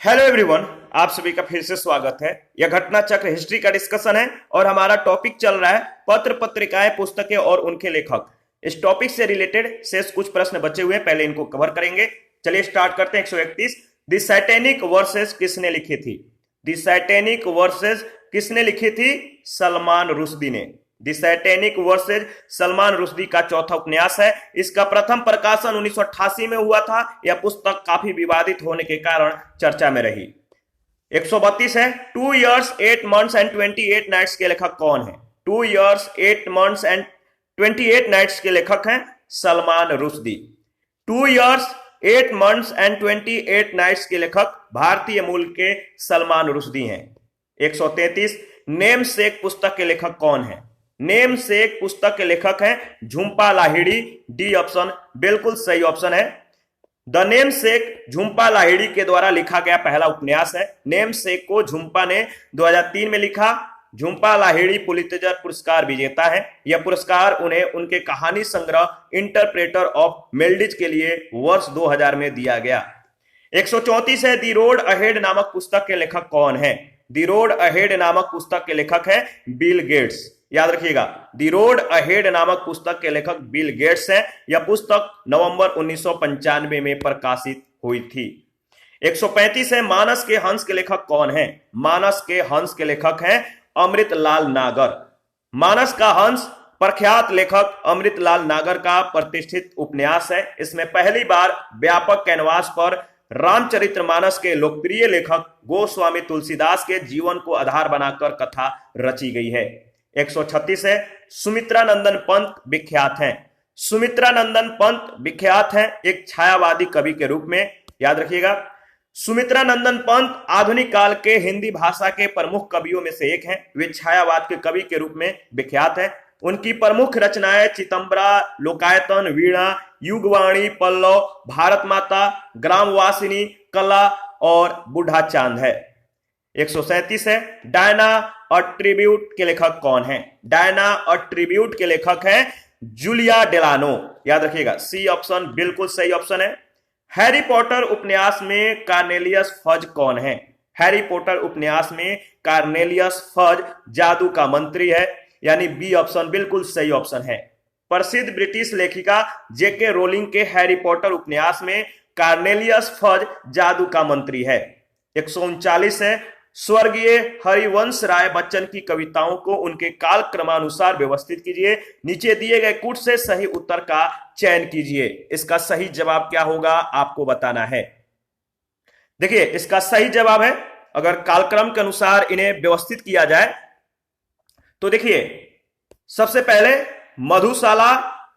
Hello everyone, आप सभी का फिर से स्वागत है। यह घटना चक्र हिस्ट्री का डिस्कशन है और हमारा टॉपिक चल रहा है पत्र पत्रिकाएं पुस्तकें और उनके लेखक। इस टॉपिक से रिलेटेड शेष कुछ प्रश्न बचे हुए हैं, पहले इनको कवर करेंगे। चलिए स्टार्ट करते हैं। 131 द सैटेनिक वर्सेस किसने लिखी थी? द सैटेनिक वर्सेस किसने लिखी थी? सलमान रुश्दी ने। The satanic versus Salman Rushdie का चौथा उपन्यास है। इसका प्रथम प्रकाशन 1988 में हुआ था। यह पुस्तक काफी विवादित होने के कारण चर्चा में रही। 132 है 2 years 8 months and 28 nights के लेखक कौन है? 2 years 8 months and 28 nights के लेखक हैं Salman Rushdie. 2 years 8 months and 28 nights के लेखक भारतीय मूल के सलमान रुश्दी हैं। 133 नेम सेक पुस्तक के लेखक कौन है? नेम सेक पुस्तक के लेखक हैं झुंपा लाहिड़ी। डी ऑप्शन बिल्कुल सही ऑप्शन है। द नेम सेक झुंपा लाहिड़ी के द्वारा लिखा गया पहला उपन्यास है। नेम सेक को झुंपा ने 2003 में लिखा। झुंपा लाहिड़ी पुलित्जर पुरस्कार विजेता है। यह पुरस्कार उन्हें उनके कहानी संग्रह इंटरप्रेटर ऑफ मेल्डिज के लिए वर्ष 2000 में दिया गया। 134 है दी रोड अहेड नामक पुस्तक के लेखक कौन है? दी रोड अहेड नामक पुस्तक के लेखक है बिल गेट्स। याद रखिएगा, दी रोड अहेड नामक पुस्तक के लेखक बिल गेट्स हैं। यह पुस्तक नवंबर 1995 में प्रकाशित हुई थी। 135 है मानस के हंस के लेखक कौन है? मानस के हंस के लेखक हैं अमृतलाल नागर। मानस का हंस प्रख्यात लेखक अमृतलाल नागर का प्रतिष्ठित उपन्यास है। इसमें पहली बार व्यापक कैनवास पर रामचरितमानस के लोकप्रिय लेखक गोस्वामी तुलसीदास के जीवन को आधार बनाकर कथा रची गई है। 136 है सुमित्रा नंदन पंत विख्यात हैं। सुमित्रा नंदन पंत विख्यात हैं एक छायावादी कवि के रूप में। याद रखिएगा, सुमित्रा नंदन पंत आधुनिक काल के हिंदी भाषा के प्रमुख कवियों में से एक हैं। वे छायावाद के कवि के रूप में विख्यात हैं। उनकी प्रमुख रचनाएं चितंबरा, लोकायतन, वीणा, युगवाणी, पल्लव, भारत माता, ग्रामवासिनी, कला और बूढ़ा चांद है। 137 है डायना और ट्रिब्यूट के लेखक कौन है? डायना और ट्रिब्यूट के लेखक हैं जूलिया डेलानो। याद रखिएगा, सी ऑप्शन बिल्कुल सही ऑप्शन है। हैरी पॉटर उपन्यास में कार्नेलियस फज कौन है? हैरी पॉटर उपन्यास में कार्नेलियस फज जादू का मंत्री है, यानी बी ऑप्शन बिल्कुल सही ऑप्शन है। प्रसिद्ध ब्रिटिश लेखिका जेके रोलिंग के हैरी पॉटर उपन्यास में कार्नेलियस फज जादू का मंत्री है। 139 है स्वर्गीय हरिवंश राय बच्चन की कविताओं को उनके काल क्रमानुसार व्यवस्थित कीजिए। नीचे दिए गए कूट से सही उत्तर का चयन कीजिए। इसका सही जवाब क्या होगा आपको बताना है। देखिए, इसका सही जवाब है, अगर कालक्रम के अनुसार इन्हें व्यवस्थित किया जाए तो देखिए, सबसे पहले मधुशाला,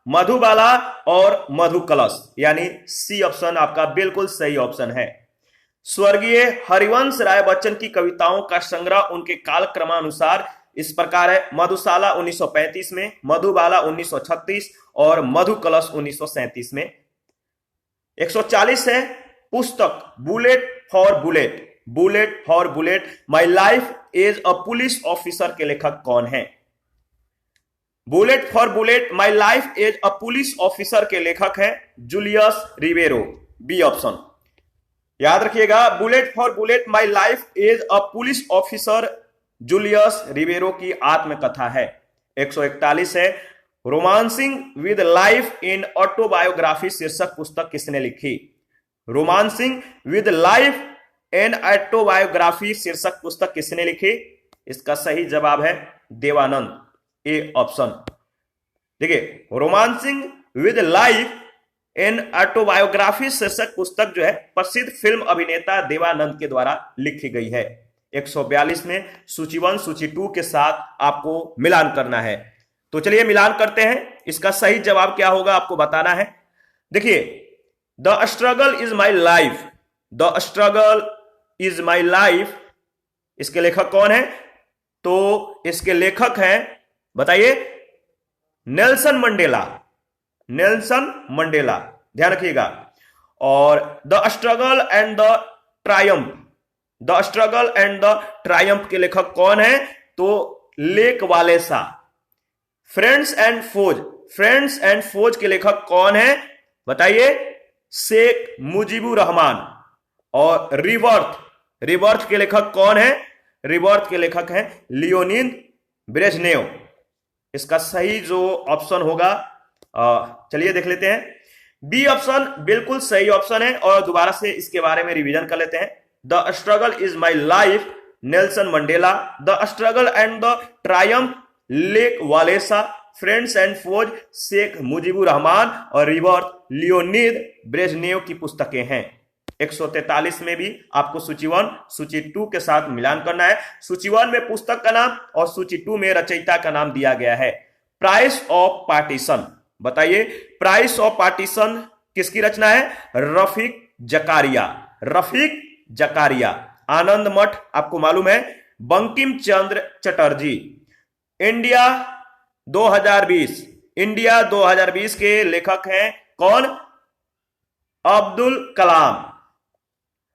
मधुबाला और मधुकलश, यानी सी ऑप्शन आपका बिल्कुल सही ऑप्शन है। स्वर्गीय हरिवंश राय बच्चन की कविताओं का संग्रह उनके काल क्रमानुसार इस प्रकार है। मधुशाला 1935 में, मधुबाला 1936 और मधुकलश 1937 में। 140 है पुस्तक bullet for bullet, bullet for bullet my life as a police officer के लेखक कौन है? Bullet for bullet my life as a police officer के लेखक है जूलियस रिवेरो। B option. याद रखिएगा, bullet for bullet my life as a police officer Julius रिवेरो की आत्मकथा है। 141 है romancing with life in autobiography शीर्षक पुस्तक किसने लिखी? Romancing with life in autobiography शीर्षक पुस्तक किसने लिखी? इसका सही जवाब है देवानंद, ए ऑप्शन। देखिए, romancing with life in autobiography शीर्षक पुस्तक जो है प्रसिद्ध फिल्म अभिनेता देवानंद के द्वारा लिखी गई है। 142 में सूची 1 सूची 2 के साथ आपको मिलान करना है। तो चलिए मिलान करते हैं। इसका सही जवाब क्या होगा आपको बताना है। देखिए, the struggle is my life, the struggle is my life, इसके लेखक कौन है? तो इसके लेखक हैं, बताइए, नेल्सन मंडेला, नेल्सन मंडेला। ध्यान रखिएगा। और the struggle and the triumph, the struggle and the triumph के लेखक कौन है? तो Lech Walesa. Friends and foes, friends and foes के लेखक कौन है बताइए? शेख मुजीबुर रहमान। और रिवर्थ, रिबर्थ के लेखक कौन है? रिबर्थ के लेखक हैं लियोनिद ब्रेजनेव। इसका सही जो ऑप्शन होगा, चलिए देख लेते हैं। बी ऑप्शन बिल्कुल सही ऑप्शन है, और दोबारा से इसके बारे में रिवीजन कर लेते हैं। The struggle is my life Nelson Mandela, the struggle and the triumph Lech Walesa, friends and foes Sheikh Mujibur Rahman, और रिबर्थ लियोनिद ब्रेजनेव की पुस्तकें हैं। 143 में भी आपको सूची 1 सूची 2 के साथ मिलान करना है। सूची 1 में पुस्तक का नाम और सूची 2 में रचयिता का नाम दिया गया है। प्राइस ऑफ पार्टीशन, बताइए प्राइस ऑफ पार्टीशन किसकी रचना है? रफीक जकारिया। रफीक जकारिया। आनंद मठ आपको मालूम है बंकिम चंद्र चटर्जी। इंडिया 2020, इंडिया 2020 के लेखक हैं कौन? अब्दुल कलाम।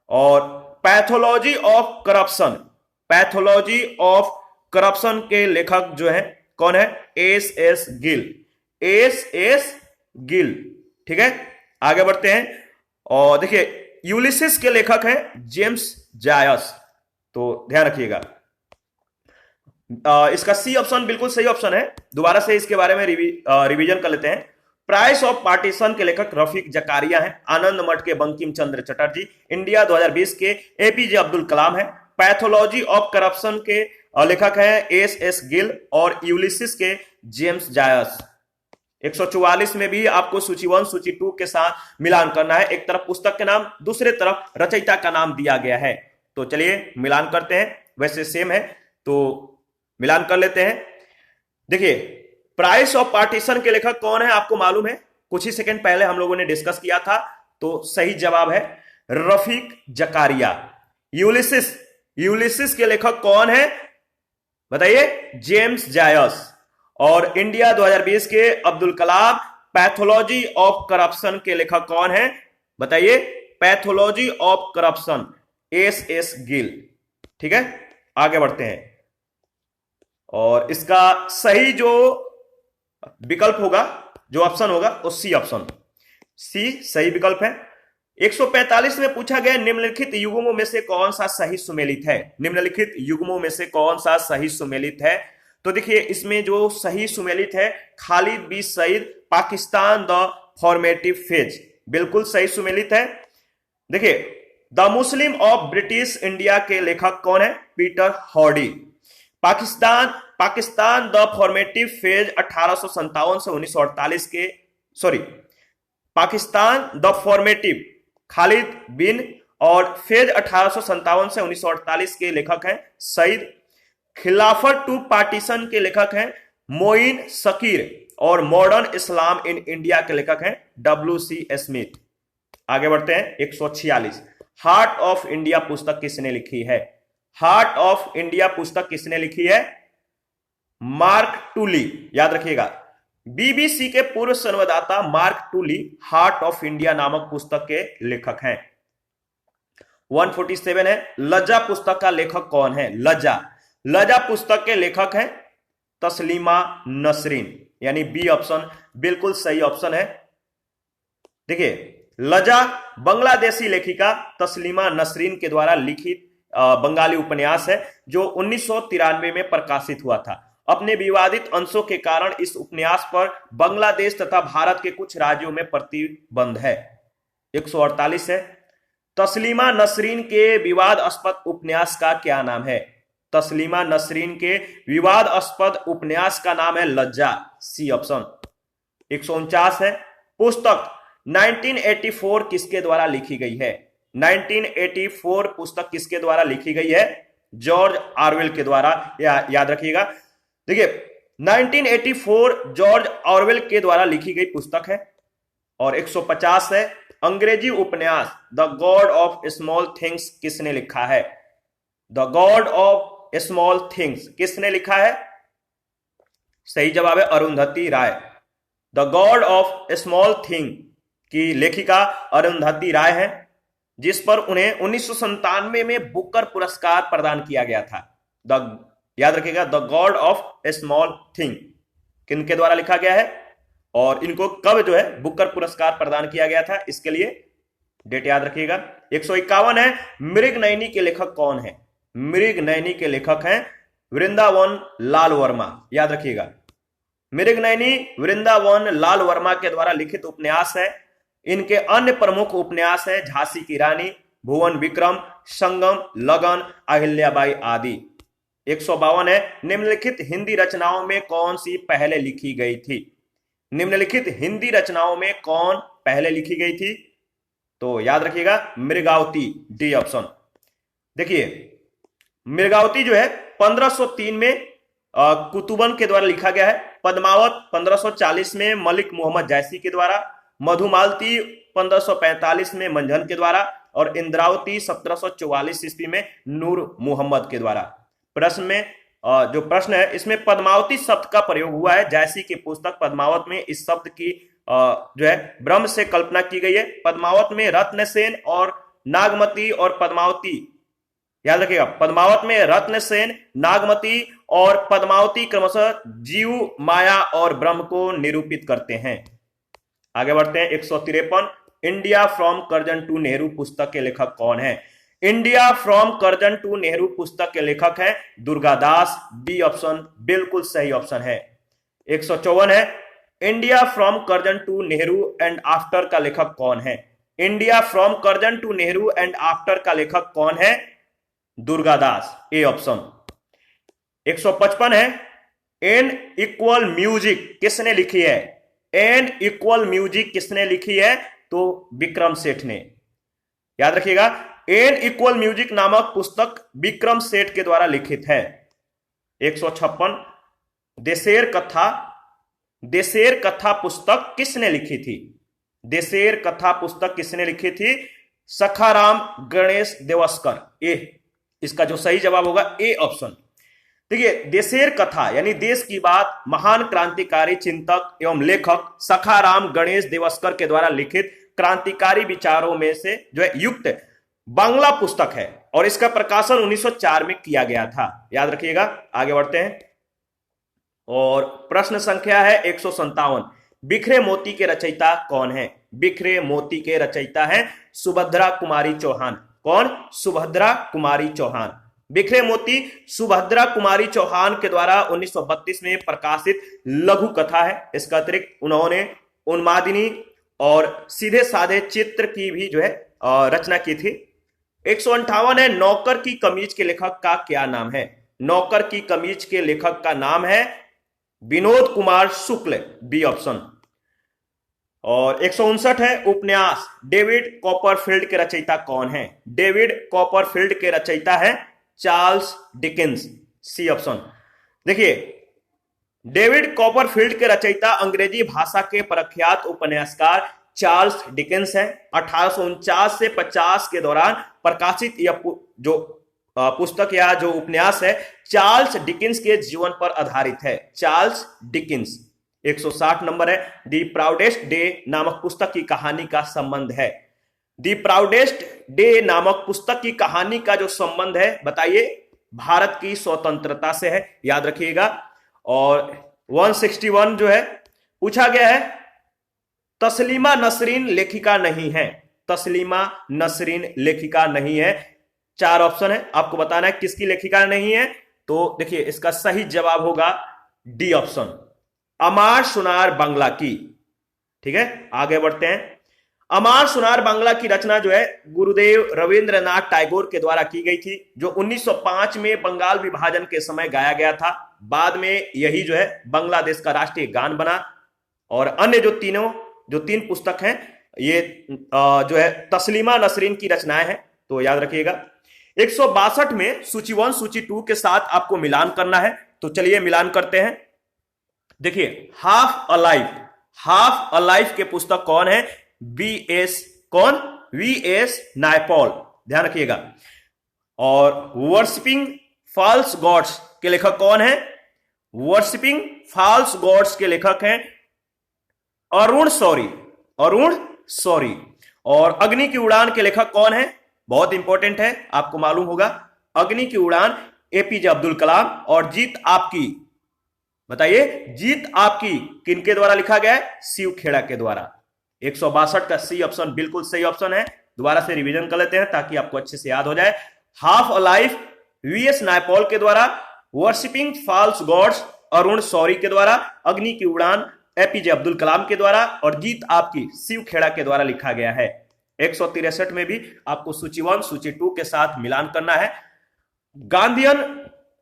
और pathology of corruption, pathology of corruption के लेखक जो है कौन है? S S Gill. S S Gill. ठीक है, आगे बढ़ते हैं। और देखिए यूलिसिस के लेखक हैं जेम्स जायस, तो ध्यान रखिएगा। इसका सी ऑप्शन बिल्कुल सही ऑप्शन है। दोबारा से इसके बारे में रिवीजन कर लेते हैं। प्राइस ऑफ पार्टीशन के लेखक रफीक जकारिया हैं। आनंद मठ के बंकिम चंद्र चटर्जी। इंडिया 2020 के एपीजे अब्दुल कलाम है। पैथोलॉजी ऑफ करप्शन के लेखक हैं एस एस गिल, और यूलिसिस के जेम्स जायस। 144 में भी आपको सूची 1 सूची 2 के साथ मिलान करना है। एक तरफ पुस्तक के नाम, दूसरे तरफ रचयिता का नाम दिया गया है। तो चलिए मिलान करते हैं, वैसे सेम है तो मिलान कर लेते हैं। देखिए प्राइस ऑफ पार्टीशन के लेखक कौन है आपको मालूम है, कुछ ही सेकंड पहले हम लोगों ने डिस्कस किया था, तो सही जवाब है रफीक जकारिया। यूलिसिस, यूलिसिस के लेखक कौन है बताइए? जेम्स जायस। और इंडिया 2020 के Abdul Kalam. Pathology of corruption के लेखक कौन है बताइए? Pathology of corruption S S Gill. ठीक है, आगे बढ़ते हैं। और इसका सही जो विकल्प होगा, जो ऑप्शन होगा, वो सी ऑप्शन, सी सही विकल्प है। 145 में पूछा गया निम्नलिखित युग्मों में से कौन सा सही सुमेलित है? निम्नलिखित युग्मों में से कौन सा सही सुमेलित है? तो देखिए इसमें जो सही सुमेलित है Khalid B Sayeed, Pakistan the formative phase, बिल्कुल सही सुमेलित है। देखिए the Muslim of British India के लेखक कौन है? Peter Hardy. Pakistan the formative phase 1857 से 1948 के, sorry Pakistan the formative Khalid bin, और फेज 1857 से 1948 के लेखक हैं सईद। खिलाफत टू पार्टीशन के लेखक हैं मोइन शकीर, और मॉडर्न इस्लाम इन इंडिया के लेखक हैं W.C. स्मिथ। आगे बढ़ते हैं। 146 हार्ट ऑफ इंडिया पुस्तक किसने लिखी है? हार्ट ऑफ इंडिया पुस्तक किसने लिखी है? मार्क टूली। याद रखिएगा, बीबीसी के पूर्व संवाददाता मार्क टूली हार्ट ऑफ इंडिया नामक पुस्तक के लेखक हैं। 147 है लज्जा पुस्तक का लेखक कौन है? लज्जा, लज्जा पुस्तक के लेखक हैं तस्लीमा नसरीन, यानी बी ऑप्शन बिल्कुल सही ऑप्शन है। देखिए लज्जा बांग्लादेशी लेखिका तस्लीमा नसरीन के द्वारा लिखित बंगाली उपन्यास है जो 1993 में प्रकाशित हुआ था। अपने विवादित अंशों के कारण इस उपन्यास पर बांग्लादेश तथा भारत के कुछ राज्यों में प्रतिबंध है। 148 है तस्लीमा नसरीन के विवादास्पद उपन्यास का क्या नाम है? तस्लीमा नसरीन के विवादास्पद उपन्यास का नाम है लज्जा, सी ऑप्शन। 149 है पुस्तक 1984 किसके द्वारा लिखी गई है? 1984 पुस्तक किसके द्वारा लिखी गई है? जॉर्ज ऑरवेल के द्वारा। याद रखिएगा, देखिए 1984 जॉर्ज ऑरवेल के द्वारा लिखी गई पुस्तक है। और 150 है अंग्रेजी उपन्यास the god of small things किसने लिखा है? The god of small things किसने लिखा है? सही जवाब है Arundhati Roy. The god of small thing की लेखिका अरुंधति राय है, जिस पर उन्हें 1997 में बुकर पुरस्कार प्रदान किया गया था। याद रखिएगा the god of small thing किनके द्वारा लिखा गया है और इनको कब जो है बुकर पुरस्कार प्रदान किया गया था, इसके लिए डेट याद रखिएगा। 151 है, मृगनयनी के लेखक कौन है? मृगनयनी के लेखक हैं वृंदावन लाल वर्मा, याद रखिएगा। मृगनयनी वृंदावन लाल वर्मा के द्वारा लिखित उपन्यास है। इनके अन्य प्रमुख उपन्यास है झांसी की रानी, भुवन विक्रम, संगम, लगन, अहिल्याबाई आदि। 152 है, निम्नलिखित हिंदी रचनाओं में कौन सी पहले लिखी गई थी? निम्नलिखित हिंदी रचनाओं में कौन पहले लिखी गई थी? तो याद रखिएगा मृगावती, डी ऑप्शन। देखिए मृगावती जो है 1503 में कुतुबन के द्वारा लिखा गया है। पद्मावत 1540 में मलिक मोहम्मद जैसी के द्वारा, मधुमालती 1545 में मंझन के द्वारा और इंद्रावती 1744 ईस्वी में नूर मोहम्मद के द्वारा। प्रश्न में जो प्रश्न है इसमें पद्मावती शब्द का प्रयोग हुआ है। जैसी की पुस्तक पद्मावत में इस शब्द की जो है ब्रह्म से कल्पना की गई है। पद्मावत में रत्नसेन और नागमती और पद्मावती, याद रखिएगा, पद्मावत में रत्नसेन, नागमती और पद्मावती क्रमशः जीव, माया और ब्रह्म को निरूपित करते हैं। आगे बढ़ते हैं। 153, India from Curzon to Nehru पुस्तक के लेखक कौन है? India from Curzon to Nehru पुस्तक के लेखक हैं दुर्गादास, बी ऑप्शन बिल्कुल सही ऑप्शन है। 154 है, India from Curzon to Nehru and after का लेखक कौन है? India from Curzon to Nehru and after का लेखक कौन है? Durgadas, A option. 155 है, एन इक्वल म्यूजिक किसने लिखी है? एन इक्वल म्यूजिक किसने लिखी है? तो विक्रम सेठ ने, याद रखिएगा। एन इक्वल म्यूजिक नामक पुस्तक विक्रम सेठ के द्वारा लिखित है। 156, देशेर कथा पुस्तक किसने लिखी थी? देशेर कथा पुस्तक किसने लिखी थी? सखाराम गणेश देवस्कर, ए इसका जो सही जवाब होगा ए ऑप्शन। देखिए देशेर कथा यानी देश की बात महान क्रांतिकारी चिंतक एवं लेखक सखाराम गणेश देवस्कर के द्वारा लिखित क्रांतिकारी विचारों में से जो है युक्त बांग्ला पुस्तक है और इसका प्रकाशन 1904 में किया गया था, याद रखिएगा। आगे बढ़ते हैं और प्रश्न संख्या है 157, बिखरे मोती के रचयिता कौन है? बिखरे मोती के रचयिता है सुभद्रा कुमारी चौहान। कौन? सुभद्रा कुमारी चौहान। बिखरे मोती सुभद्रा कुमारी चौहान के द्वारा 1932 में प्रकाशित लघु कथा है। इसका अतिरिक्त उन्होंने उन्मादिनी और सीधे साधे चित्र की भी जो है रचना की थी। 158 है, नौकर की कमीज के लेखक का क्या नाम है? नौकर की कमीज के लेखक का नाम है विनोद कुमार शुक्ल, बी ऑप्शन। और 159 है, उपन्यास डेविड कॉपरफील्ड के रचयिता कौन है? डेविड कॉपरफील्ड के रचयिता है चार्ल्स डिकेंस, सी ऑप्शन। देखिए डेविड कॉपरफील्ड के रचयिता अंग्रेजी भाषा के प्रख्यात उपन्यासकार चार्ल्स डिकेंस है। 1849 से 50 के दौरान प्रकाशित यह जो पुस्तक या जो उपन्यास है चार्ल्स डिकेंस के जीवन पर आधारित है। Charles Dickens. 160 नंबर है, दी प्राउडेस्ट डे नामक पुस्तक की कहानी का संबंध है। दी प्राउडेस्ट डे नामक पुस्तक की कहानी का जो संबंध है बताइए? भारत की स्वतंत्रता से है, याद रखिएगा। और 161 जो है पूछा गया है, तस्लीमा नसरीन लेखिका नहीं है। तस्लीमा नसरीन लेखिका नहीं है। 4 ऑप्शन है, आपको बताना है किसकी लेखिका नहीं है। तो देखिए इसका सही जवाब होगा डी ऑप्शन, अमार सुनार बांग्ला की। ठीक है, आगे बढ़ते हैं। अमार सुनार बांग्ला की रचना जो है गुरुदेव रविंद्रनाथ टैगोर के द्वारा की गई थी, जो 1905 में बंगाल विभाजन के समय गाया गया था। बाद में यही जो है बांग्लादेश का राष्ट्रीय गान बना। और अन्य जो तीन पुस्तक हैं ये जो है तस्लीमा नसरीन की रचनाएं हैं, तो याद रखिएगा। 162 में सूची 1 सूची 2 के साथ आपको मिलान करना है, तो चलिए मिलान करते हैं। देखिए हाफ अ लाइफ के पुस्तक कौन है? वी.एस. नायपॉल, ध्यान रखिएगा। और वर्शिपिंग फॉल्स गॉड्स के लेखक कौन है? वर्शिपिंग फॉल्स गॉड्स के लेखक हैं अरुण शौरी। और अग्नि की उड़ान के लेखक कौन है? बहुत इंपॉर्टेंट है, आपको मालूम होगा। अग्नि की उड़ान एपीजे अब्दुल कलाम। और जीत आपकी, बताइए जीत आपकी किनके द्वारा लिखा गया है? शिव खेड़ा के द्वारा। 162 का सी ऑप्शन बिल्कुल सही ऑप्शन है। दोबारा से रिवीजन कर लेते हैं ताकि आपको अच्छे से याद हो जाए। Half a life V S Naipaul के द्वारा, worshipping false gods Arun Shourie के द्वारा, अग्नि की उड़ान एपीजे अब्दुल कलाम के द्वारा और जीत आपकी शिव खेड़ा के द्वारा लिखा गया है। 163 में भी आपको सूची 1 सूची 2 के साथ मिलान करना है। Gandhian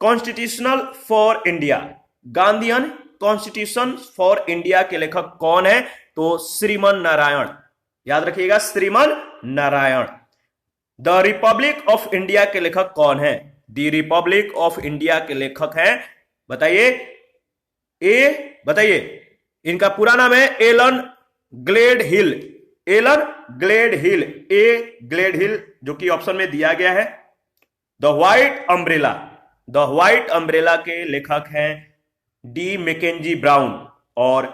constitutional for India, Gandhian constitution for India के लेखक कौन है? तो श्रीमन नारायण, याद रखिएगा Shriman Narayan. The republic of India के लेखक कौन है? द रिपब्लिक ऑफ इंडिया के लेखक हैं, बताइए, बताइए, इनका पूरा नाम है एलन ग्लेड हिल, एलन ग्लेड हिल, ग्लेड हिल, जो कि ऑप्शन में दिया गया है। The white umbrella, the white umbrella के लेखक हैं डी मैकेंजी ब्राउन। और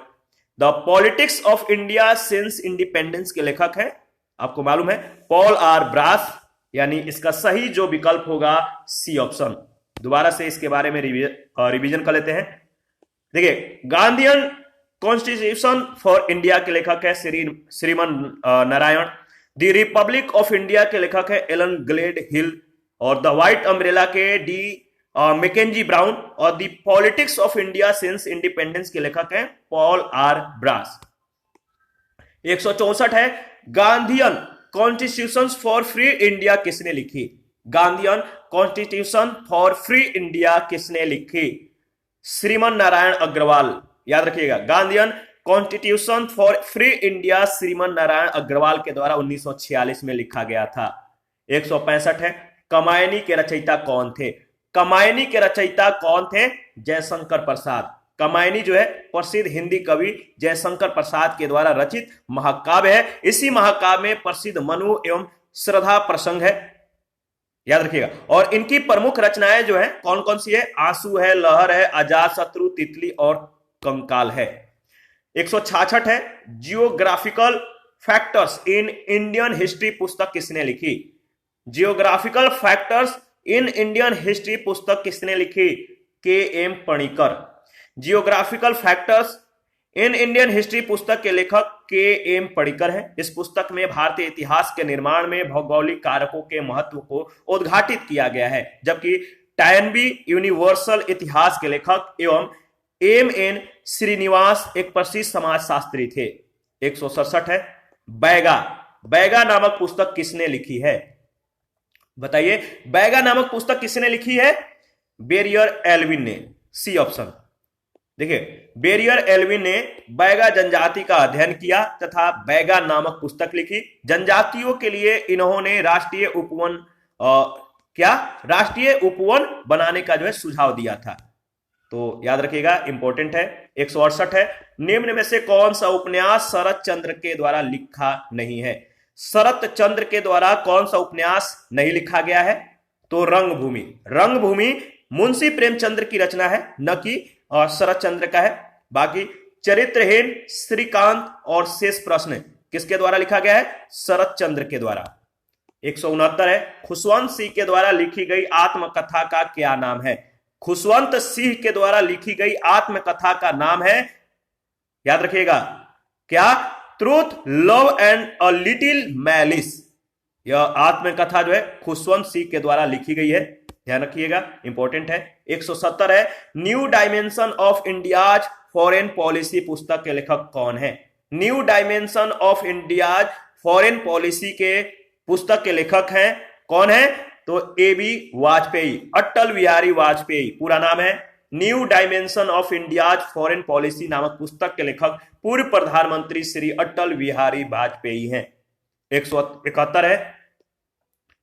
the politics of India since independence के लेखक हैं, आपको मालूम है, पॉल आर ब्रास, यानी इसका सही जो विकल्प होगा सी ऑप्शन। दोबारा से इसके बारे में रिवीजन कर लेते हैं। देखिए, गांधीयन कॉन्स्टिट्यूशन फॉर इंडिया के लेखक है Shriman Narayan. The republic of India के लेखक है एलन ग्लेड हिल और द व्हाइट अम्ब्रेला के डी मैकेंजी ब्राउन और the politics of India since independence के लेखक हैं पॉल आर ब्रास। 164 है, Gandhian constitution for free India किसने लिखी? Gandhian constitution for free India किसने लिखी? श्रीमन नारायण अग्रवाल, याद रखिएगा, Gandhian constitution for free India Shriman Narayan Agarwal के द्वारा 1946 में लिखा गया था। 165 है, कमायनी के रचयिता कौन थे? कमायनी के रचयिता कौन थे? जयशंकर प्रसाद। कमायनी जो है प्रसिद्ध हिंदी कवि जयशंकर प्रसाद के द्वारा रचित महाकाव्य है। इसी महाकाव्य में प्रसिद्ध मनु एवं श्रद्धा प्रसंग है, याद रखिएगा। और इनकी प्रमुख रचनाएं जो है कौन कौन सी है? आंसू है, लहर है, अजात शत्रु, तितली और कंकाल है। 166 है, geographical factors in Indian history पुस्तक किसने लिखी? Geographical factors in Indian history पुस्तक किसने लिखी? K M Panikkar. Geographical factors in Indian history पुस्तक के लेखक के एम पणिकर है। इस पुस्तक में भारतीय इतिहास के निर्माण में भौगोलिक कारकों के महत्व को उद्घाटित किया गया है, जबकि टैनबी यूनिवर्सल इतिहास के लेखक एवं एम एन श्रीनिवास एक प्रसिद्ध समाजशास्त्री थे। 167 है, बैगा, बैगा नामक पुस्तक किसने लिखी है? बताइए, बैगा नामक पुस्तक किसने लिखी है? बेरियर एल्विन ने, सी ऑप्शन। देखिए, बेरियर एल्विन ने बैगा जनजाति का अध्ययन किया तथा बैगा नामक पुस्तक लिखी। जनजातियों के लिए इन्होंने राष्ट्रीय उपवन राष्ट्रीय उपवन बनाने का जो है सुझाव दिया था, तो याद रखिएगा, इंपॉर्टेंट है। 168 है, निम्न में से कौन सा उपन्यास शरत चंद्र के द्वारा लिखा नहीं है? शरत चंद्र के द्वारा कौन सा उपन्यास नहीं लिखा गया है? तो रंगभूमि। रंगभूमि मुंशी प्रेमचंद्र की रचना है, न कि शरत चंद्र का है। बाकी चरित्रहीन, श्रीकांत और शेष प्रश्न किसके द्वारा लिखा गया है? शरत चंद्र के द्वारा। 169 है, खुशवंत सिंह के द्वारा लिखी गई आत्मकथा का क्या नाम है? खुशवंत सिंह के द्वारा लिखी गई आत्मकथा का नाम है, याद रखिएगा, क्या? Truth, love and a little malice. यह आत्मकथा जो है खुशवंत सिंह के द्वारा लिखी गई है, ध्यान रखिएगा, इंपॉर्टेंट है। 170 है, new dimension of India's foreign policy पुस्तक के लेखक कौन है? New dimension of India's foreign policy के पुस्तक के लेखक हैं कौन है? तो ए.बी. वाजपेयी, अटल बिहारी वाजपेयी पूरा नाम है। New dimension of India's foreign policy नामक पुस्तक के लेखक पूर्व प्रधानमंत्री श्री अटल बिहारी वाजपेयी हैं। 171 है,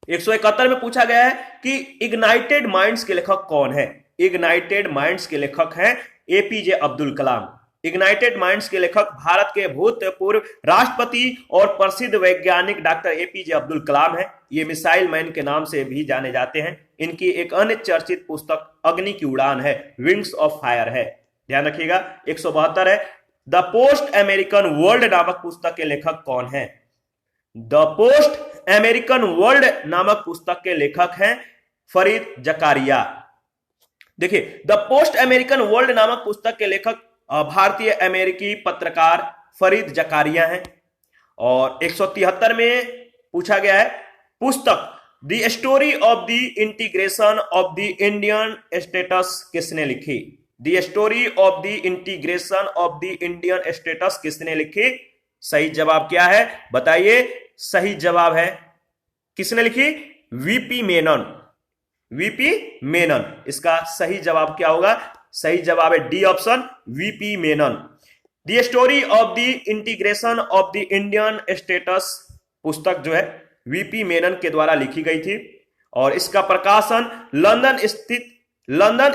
171 में पूछा गया है कि इग्नाइटेड माइंड्स के लेखक कौन है? इग्नाइटेड माइंड्स के लेखक हैं APJ Abdul Kalam. Ignited minds के लेखक भारत के भूतपूर्व राष्ट्रपति और प्रसिद्ध वैज्ञानिक डॉक्टर एपीजे अब्दुल कलाम हैं। ये मिसाइल मैन के नाम से भी जाने जाते हैं। इनकी एक अन्य चर्चित पुस्तक अग्नि की उड़ान है, विंग्स ऑफ फायर है, ध्यान रखिएगा। 172 है, द पोस्ट अमेरिकन वर्ल्ड नामक पुस्तक के लेखक कौन है? द पोस्ट अमेरिकन वर्ल्ड नामक पुस्तक के लेखक हैं फरीद जकारिया। देखिए, द पोस्ट अमेरिकन वर्ल्ड नामक पुस्तक के लेखक भारतीय अमेरिकी पत्रकार फरीद जकारिया हैं। और 173 में पूछा गया है पुस्तक the story of the integration of the Indian status किसने लिखी? The story of the integration of the Indian status किसने लिखी? सही जवाब क्या है बताइए? सही जवाब है किसने लिखी? वीपी मेनन। वीपी मेनन इसका सही जवाब क्या होगा? सही जवाब है D option, VP Menon. The story of the integration of the Indian status पुस्तक जो है वीपी मेनन के द्वारा लिखी गई थी और इसका प्रकाशन लंदन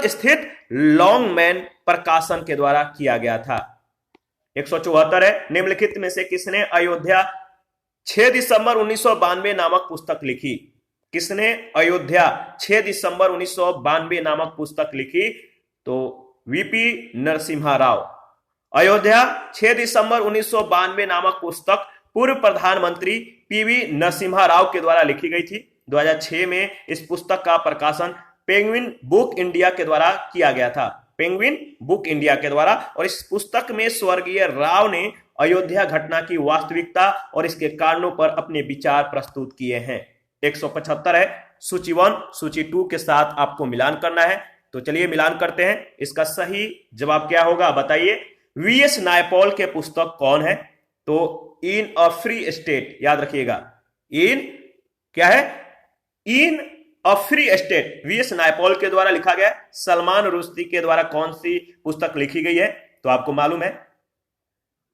स्थित लॉन्गमैन प्रकाशन के द्वारा किया गया था। 174 है, निम्नलिखित में से किसने अयोध्या 6 दिसंबर 1992 नामक पुस्तक लिखी? किसने अयोध्या 6 दिसंबर 1992 नामक पुस्तक लिखी? तो वीपी नरसिम्हा राव। अयोध्या 6 दिसंबर 1992 नामक पुस्तक पूर्व प्रधानमंत्री पीवी नरसिम्हा राव के द्वारा लिखी गई थी। 2006 में इस पुस्तक का प्रकाशन पेंगुइन बुक इंडिया के द्वारा किया गया था। पेंगुइन बुक इंडिया के द्वारा। और इस पुस्तक में स्वर्गीय राव ने अयोध्या घटना की वास्तविकता और इसके कारणों पर अपने विचार प्रस्तुत किए हैं। 175 है, सूची 1 सूची 2 के साथ आपको मिलान करना है। तो चलिए मिलान करते हैं। इसका सही जवाब क्या होगा बताइए? वीएस नायपॉल के पुस्तक कौन है? तो इन अ फ्री स्टेट, याद रखिएगा। इन क्या है? In a free state VS Naipaul के द्वारा लिखा गया। सलमान रुश्दी के द्वारा कौन सी पुस्तक लिखी गई है? तो आपको मालूम है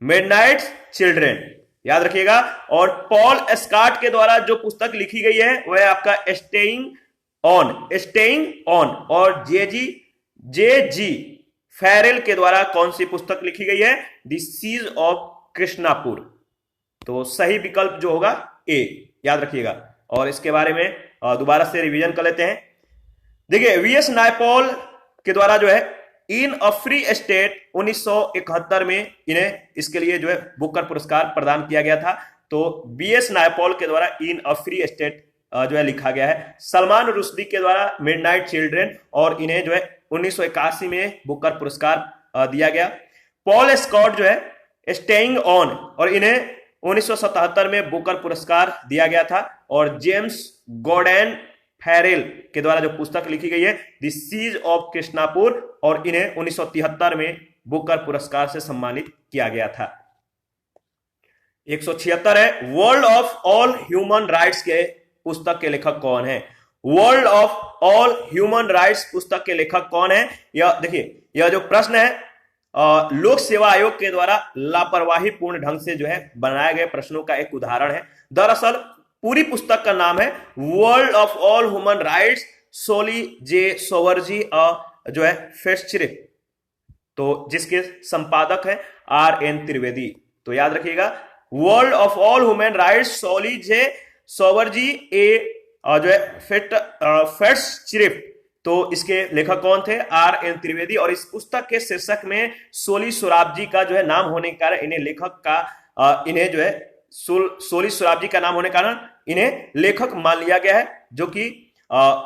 मिडनाइट चिल्ड्रन, याद रखिएगा। और पॉल एस्कार्ट के द्वारा जो पुस्तक लिखी गई है वह आपका स्टेइंग ऑन। और जे जी फेरेल के द्वारा कौन सी पुस्तक लिखी गई है? The siege of Krishnapur. तो सही विकल्प जो होगा ए, याद रखिएगा। और इसके बारे में दोबारा से रिवीजन कर लेते हैं। देखिए वीएस नायपॉल के द्वारा जो है इन अ फ्री स्टेट 1971 में इन्हें इसके लिए जो है बुकर पुरस्कार प्रदान किया गया था। तो वीएस नायपॉल के द्वारा इन अ फ्री स्टेट जो है लिखा गया है। सलमान रुश्दी के द्वारा मिडनाइट चिल्ड्रन, और इन्हें जो है 1981 में बुकर पुरस्कार दिया गया। पॉल स्कॉट जो है स्टेइंग ऑन, और इन्हें 1977 में बुकर पुरस्कार दिया गया था। और जेम्स गॉर्डन फेरेल के द्वारा जो पुस्तक लिखी गई है द सीज ऑफ कृष्णापुर, और इन्हें 1973 में बुकर पुरस्कार से सम्मानित किया गया था। 176 है, world of all human rights के पुस्तक के लेखक कौन है? World of all human rights पुस्तक के लेखक कौन है? यह देखिए, यह जो प्रश्न है लोक सेवा आयोग के द्वारा लापरवाही पूर्ण ढंग से जो है बनाए गए प्रश्नों का एक उदाहरण है। दरअसल पूरी पुस्तक का नाम है world of all human rights Soli J Sorabjee जो है फेस्चरिफ, तो जिसके संपादक है RN त्रिवेदी। तो याद रखिएगा world of all human rights Soli J Sorabjee जो है फेस्चरिफ, तो इसके लेखक कौन थे? RN त्रिवेदी। और इस पुस्तक के शीर्षक में सोली सोराबजी का जो है नाम होने के कारण इन्हें लेखक का इन्हें जो है सोली सोराबजी का नाम होने के कारण इन्हें लेखक मान लिया गया है, जो कि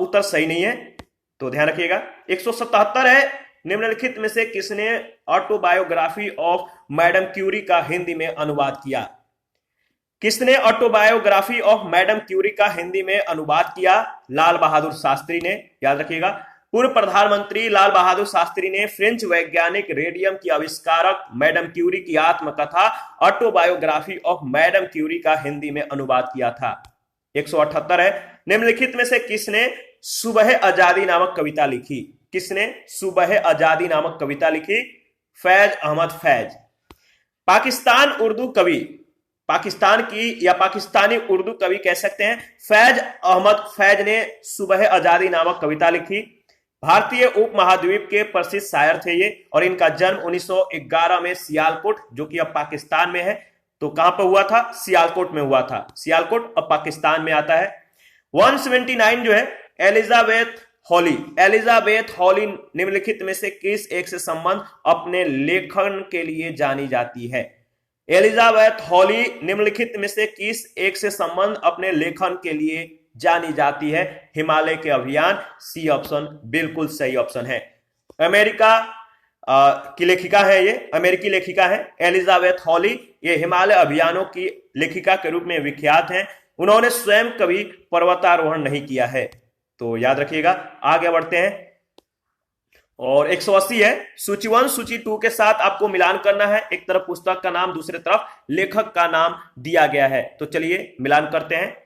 उत्तर सही नहीं है। तो ध्यान रखिएगा। 177 है, निम्नलिखित में से किसने ऑटोबायोग्राफी ऑफ मैडम क्यूरी का हिंदी में अनुवाद किया? किसने ऑटोबायोग्राफी ऑफ मैडम क्यूरी का हिंदी में अनुवाद किया? लाल बहादुर शास्त्री ने, याद रखिएगा। पूर्व प्रधानमंत्री लाल बहादुर शास्त्री ने फ्रेंच वैज्ञानिक रेडियम की आविष्कारक मैडम क्यूरी की आत्मकथा ऑटोबायोग्राफी ऑफ मैडम क्यूरी का हिंदी में अनुवाद किया था। 178 है, निम्नलिखित में से किसने सुबह आजादी नामक कविता लिखी? किसने सुबह आजादी नामक कविता लिखी? फैज अहमद फैज। पाकिस्तान उर्दू कवि, पाकिस्तान की या पाकिस्तानी उर्दू कवि कह सकते हैं, फैज अहमद फैज ने सुबह आजादी नामक कविता लिखी। भारतीय उपमहाद्वीप के प्रसिद्ध शायर थे ये, और इनका जन्म 1911 में सियालकोट, जो कि अब पाकिस्तान में है, तो कहां पर हुआ था? सियालकोट में हुआ था। सियालकोट अब पाकिस्तान में आता है। 179 जो है, एलिजाबेथ हॉली निम्नलिखित में से किस एक से संबंध अपने लेखन के लिए जानी जाती है? एलिजाबेथ हॉली निम्नलिखित में से किस एक से संबंध अपने लेखन के लिए जानी जाती है? हिमालय के अभियान। सी ऑप्शन बिल्कुल सही ऑप्शन है। अमेरिका की लेखिका है, ये अमेरिकी लेखिका है एलिजाबेथ हॉली। ये हिमालय अभियानों की लेखिका के रूप में विख्यात हैं। उन्होंने स्वयं कभी पर्वतारोहण नहीं किया है। तो याद रखिएगा। आगे बढ़ते हैं। और 180 है, सूची 1 सूची 2 के साथ आपको मिलान करना है। एक तरफ पुस्तक का नाम, दूसरी तरफ लेखक का नाम दिया गया है। तो चलिए मिलान करते हैं।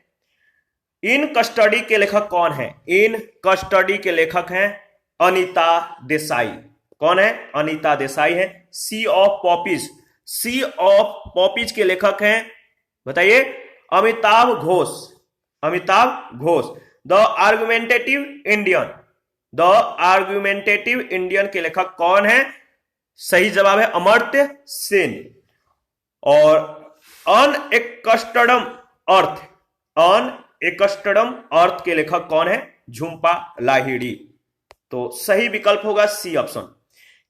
इन कस्टडी के लेखक कौन है? इन कस्टडी के लेखक हैं अनीता देसाई। कौन है? अनीता देसाई है। Sea of poppies, sea of poppies के लेखक हैं, बताइए, Amitabh Ghosh. Amitabh Ghosh. The argumentative Indian, the argumentative Indian के लेखक कौन है? सही जवाब है अमर्त्य सेन। और अनएकस्टडम अर्थ, अनएकस्टडम अर्थ के लेखक कौन है? झुंपा लाहिड़ी। तो सही विकल्प होगा सी ऑप्शन।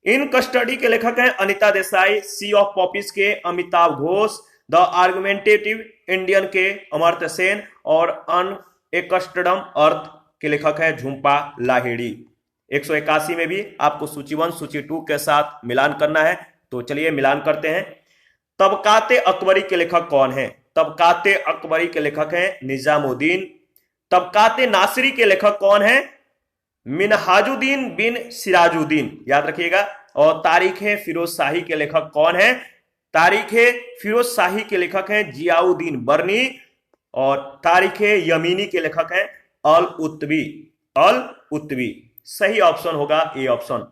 इन कस्टडी के लेखक हैं अनीता देसाई, सी ऑफ पॉपीज के Amitabh Ghosh, the argumentative Indian के अमर्त्य सेन और अनएकस्टडम अर्थ के लेखक है झुंपा लाहिड़ी। 181 में भी आपको सूची 1 सूची 2 के साथ मिलान करना है। तो चलिए मिलान करते हैं। तबकाते अकबरी के लेखक कौन है? तबकाते अकबरी के लेखक हैं निजामुद्दीन। तबकाते नासिरी के लेखक कौन है? मिनहाजुद्दीन बिन सिराजुद्दीन, याद रखिएगा। और तारीख फिरोज शाही के लेखक कौन है? तारीख फिरोज शाही के लेखक हैं जियाउद्दीन बर्नी। और तारीख यमीनी के लेखक हैं अल उत्वी, अल उत्वी। सही ऑप्शन होगा ए ऑप्शन।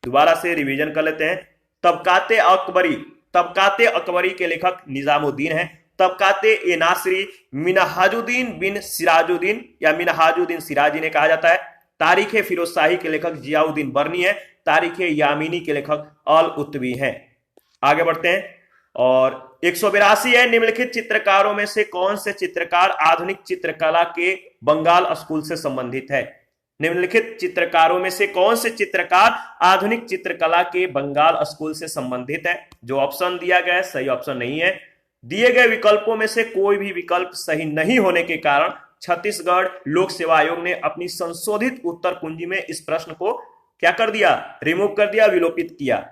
दोबारा से रिवीजन कर लेते हैं। तबकाते अकबरी, तबकाते अकबरी के लेखक निजामुद्दीन है। तबकाते ए नासिरी मिनहाजुद्दीन बिन सिराजुद्दीन या मिनहाजुद्दीन सिराजी ने कहा जाता है। तारीख फिरोज शाही के लेखक जियाउद्दीन बर्नी है। तारीख यामीनी के लेखक अल उत्वी हैं। आगे बढ़ते हैं। और 182 है, निम्नलिखित चित्रकारों में से कौन से चित्रकार आधुनिक चित्रकला के बंगाल स्कूल से संबंधित है? निम्नलिखित चित्रकारों में से कौन से चित्रकार आधुनिक चित्रकला के बंगाल स्कूल से संबंधित है? जो ऑप्शन दिया गया है सही ऑप्शन नहीं है। दिए गए विकल्पों में से कोई भी विकल्प सही नहीं होने के कारण छत्तीसगढ़ लोक सेवा आयोग ने अपनी संशोधित उत्तर कुंजी में इस प्रश्न को क्या कर दिया? रिमूव कर दिया, विलोपित किया।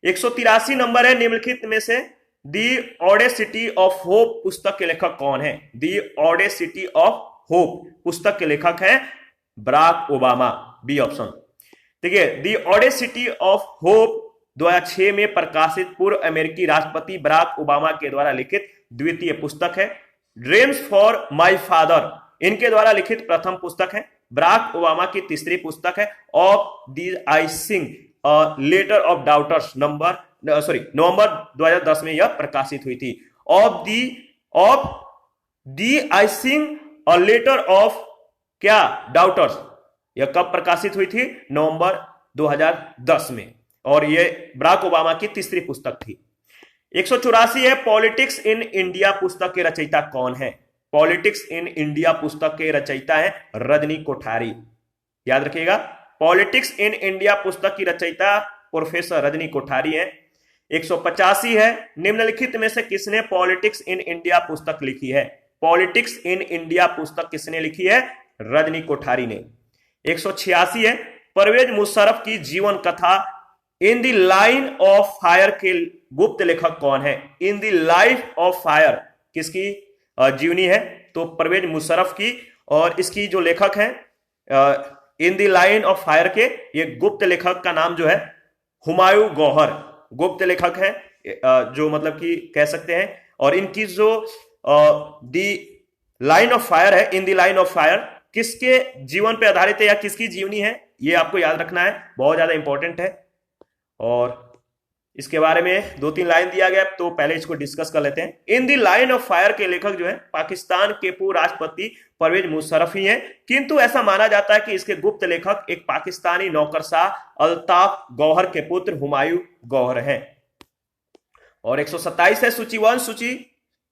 183 नंबर है, निम्नलिखित में से दी ऑडेसिटी ऑफ होप पुस्तक के लेखक कौन है? दी ऑडेसिटी ऑफ होप पुस्तक के लेखक हैं बराक ओबामा, बी ऑप्शन। देखिए, दी ऑडेसिटी ऑफ होप 2006 में प्रकाशित पूर्व अमेरिकी राष्ट्रपति बराक ओबामा के द्वारा लिखित द्वितीय पुस्तक है। ड्रीम्स फॉर माय फादर इनके द्वारा लिखित प्रथम पुस्तक है। बराक ओबामा की तीसरी पुस्तक है of thee I sing letter of daughters नवंबर 2010 में यह प्रकाशित हुई थी। Of thee I sing a letter of क्या डाउटर्स, यह कब प्रकाशित हुई थी? नवंबर 2010 में। और यह बराक ओबामा की तीसरी पुस्तक थी। 184 है, पॉलिटिक्स इन इंडिया पुस्तक के रचयिता कौन है? पॉलिटिक्स इन इंडिया पुस्तक के रचयिता है रजनी कोठारी, याद रखिएगा। पॉलिटिक्स इन इंडिया पुस्तक की रचयिता प्रोफेसर रजनी कोठारी है। 185 है, निम्नलिखित में से किसने पॉलिटिक्स इन इंडिया पुस्तक लिखी है? पॉलिटिक्स इन इंडिया पुस्तक किसने लिखी है? रजनी कोठारी ने। 186 है, परवेज मुशर्रफ की जीवन कथा in the line of fire के गुप्त लेखक कौन है? In the life of fire किसकी जीवनी है? तो परवेज मुशर्रफ की। और इसकी जो लेखक है in the line of fire के ये गुप्त लेखक का नाम जो है हुमायूं गौहर, गुप्त लेखक है जो मतलब कि कह सकते हैं। और इनकी जो दी लाइन ऑफ फायर है, in the line of fire किसके जीवन पे आधारित है या किसकी जीवनी है, ये आपको याद रखना है, बहुत ज्यादा इंपॉर्टेंट है। और इसके बारे में 2-3 लाइन दिया गया, तो पहले इसको डिस्कस कर लेते हैं। In the line of fire के लेखक जो है पाकिस्तान के पूर्व राष्ट्रपति परवेज मुशर्रफ ही हैं, किंतु ऐसा माना जाता है कि इसके गुप्त लेखक एक पाकिस्तानी नौकरशाह अल्ताफ गौहर के पुत्र हुमायूं गौहर हैं। और 127 है, सूची 1 सूची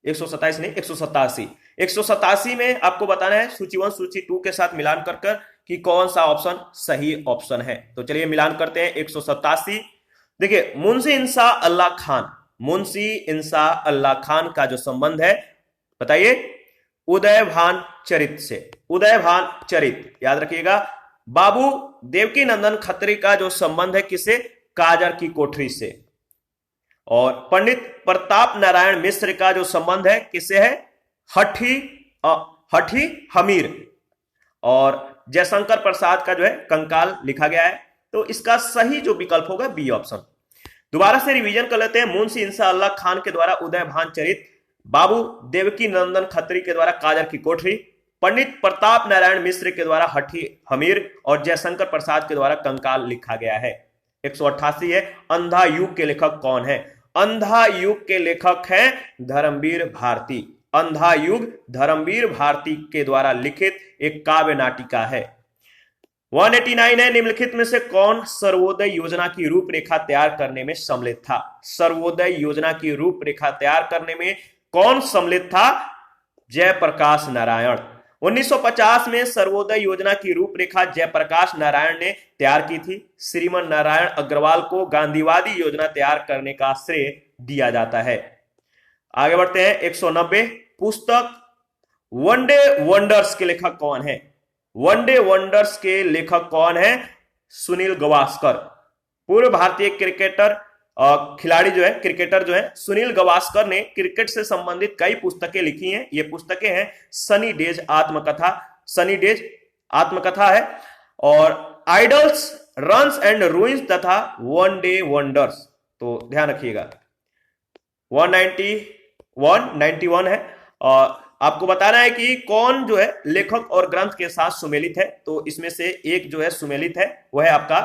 127 नहीं 187। 187 में आपको बताना है सूची 1 सूची 2 के साथ मिलान कर कि कौन सा ऑप्शन सही ऑप्शन है। तो चलिए मिलान करते हैं। 187 देखिए, मुंशी इंसा अल्लाह खान, मुंशी इंसा अल्लाह खान का जो संबंध है बताइए उदयभान चरित से। उदयभान चरित याद रखिएगा। बाबू देवकी नंदन खत्री का जो संबंध है किसे? काजर की कोठरी से। और पंडित प्रताप नारायण मिश्र का जो संबंध है किससे है? हठी हठी हमीर, और जयशंकर प्रसाद का जो है कंकाल लिखा गया है। तो इसका सही जो विकल्प होगा बी ऑप्शन। दोबारा से रिवीजन कर लेते हैं। मुंशी इंशाअल्लाह खान के द्वारा उदय भान चरित, बाबू देवकी नंदन खत्री के द्वारा काजर की कोठरी, पंडित प्रताप नारायण मिश्र के द्वारा हठी हमीर और जयशंकर प्रसाद के द्वारा कंकाल लिखा गया है। 188 है। अंधा युग के लेखक कौन है? अंधा युग के लेखक हैं धर्मवीर भारती। अंधा युग धर्मवीर भारती के द्वारा लिखित एक काव्य नाटिका है। 189 है। निम्नलिखित में से कौन सर्वोदय योजना की रूपरेखा तैयार करने में सम्मिलित था? सर्वोदय योजना की रूपरेखा तैयार करने में कौन सम्मिलित था? जयप्रकाश नारायण। 1950 में सर्वोदय योजना की रूपरेखा जयप्रकाश नारायण ने तैयार की थी। श्रीमन नारायण अग्रवाल को गांधीवादी योजना तैयार करने का श्रेय दिया जाता है। आगे बढ़ते हैं। 190। पुस्तक वनडे वंडर्स के लेखक कौन है? वनडे वंडर्स के लेखक कौन है? सुनील गावस्कर। पूर्व भारतीय क्रिकेटर खिलाड़ी जो है, क्रिकेटर जो है सुनील गावस्कर ने क्रिकेट से संबंधित कई पुस्तकें लिखी हैं। ये पुस्तकें हैं सनी डेज आत्मकथा, सनी डेज आत्मकथा है, और आइडल्स, रन्स एंड रूइंस तथा वन डे वंडर्स। तो ध्यान रखिएगा। 191 है। और आपको बताना है कि कौन जो है लेखक और ग्रंथ के साथ सुमेलित है। तो इसमें से एक जो है सुमेलित है, वह है आपका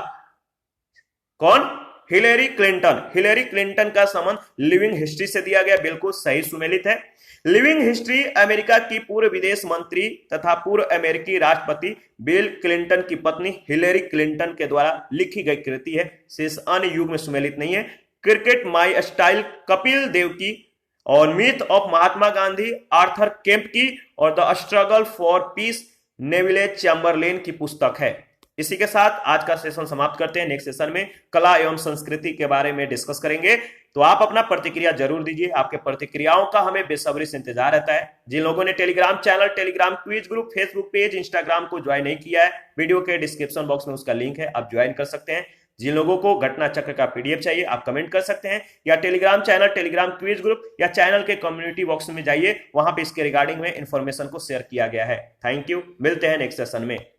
कौन? Hillary Clinton. हिलेरी क्लिंटन का संबंध लिविंग हिस्ट्री से दिया गया, बिल्कुल सही सुमेलित है। लिविंग हिस्ट्री अमेरिका की पूर्व विदेश मंत्री तथा पूर्व अमेरिकी राष्ट्रपति बिल क्लिंटन की पत्नी हिलेरी क्लिंटन के द्वारा लिखी गई कृति है, शेष अन्य युग में सुमेलित नहीं है। Cricket my style Kapil Dev की, और myth of Mahatma Gandhi Arthur Kemp की, और the struggle for peace Neville Chamberlain की पुस्तक है। इसी के साथ आज का सेशन समाप्त करते हैं। नेक्स्ट सेशन में कला एवं संस्कृति के बारे में डिस्कस करेंगे। तो आप अपना प्रतिक्रिया जरूर दीजिए। आपके प्रतिक्रियाओं का हमें बेसब्री से इंतजार रहता है। जिन लोगों ने Telegram channel, Telegram quiz group, Facebook page, Instagram को ज्वाइन नहीं किया है, वीडियो के डिस्क्रिप्शन बॉक्स में उसका लिंक है, आप ज्वाइन कर सकते हैं। जिन लोगों को घटना चक्र का पीडीएफ चाहिए, आप कमेंट कर सकते हैं, या Telegram channel, Telegram quiz group या चैनल के कम्युनिटी बॉक्स में जाइए, वहां पे इसके रिगार्डिंग में इंफॉर्मेशन को शेयर किया गया है। Thank you. मिलते हैं नेक्स्ट सेशन में।